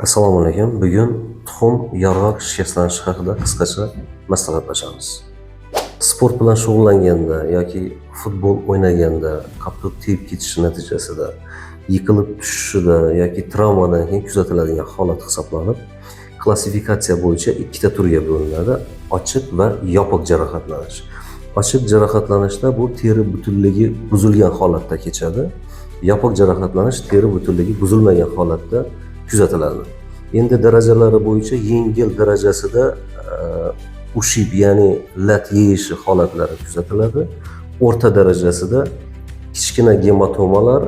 Assalomu alaykum. Bugun tuxum yarog' shikastlanishi haqida qisqacha maslahatlashamiz. Sport bilan shug'ullanganda yoki futbol o'ynaganda qattiq tegib ketishi natijasida yiqilib tushishida yoki travmadan keyin kuzatiladigan holat hisoblanib, klassifikatsiya bo'yicha ikkita turga bo'linadi: ochiq va yopiq jarohatlanish. Ochiq jarohatlanishda bu teri butunligi buzilgan holatda kechadi. Yopiq jarohatlanish teri butunligi buzilmagan holatda kuzatiladi. Endi darajalari bo'yicha yengil darajasida ushib, ya'ni lat yeyishi holatlari kuzatiladi. O'rta darajasida kichkina gematomalar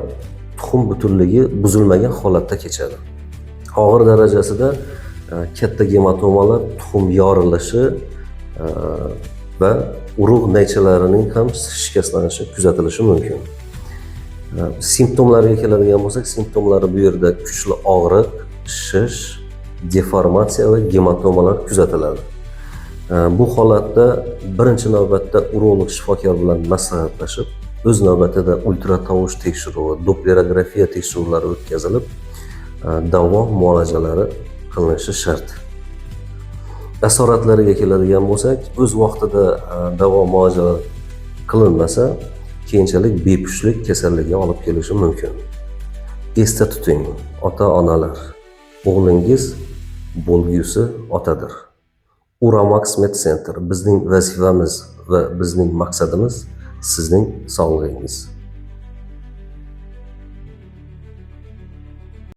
tuxum butunligi buzilmagan holatda kechadi. Og'ir darajasida katta gematomalar, tuxum yorilishi va urug' naychalarining ham shikastlanishi kuzatilishi mumkin. Simptomlariga keladigan bo'lsak, simptomlari bu yerda kuchli og'riq, shish, deformatsiya va gematomalar kuzatiladi. Bu holatda birinchi navbatda urolog shifokor bilan maslahatlashib, o'z navbatida ultratovush tekshiruvi, dopplerografiya tekshiruvlari o'tkazilib, davo muolajalari qilinishi shart. Asoratlariga keladigan bo'lsak, o'z vaqtida davo muolajalari qilinmasa, keyinchalik bepushtlik kasalligiga olib kelishi mumkin. Esda tuting, ota-onalar, o'g'lingiz bo'lgusi otadir. Uramax Med Center bizning vazifamiz va bizning maqsadimiz sizning sog'lig'ingiz.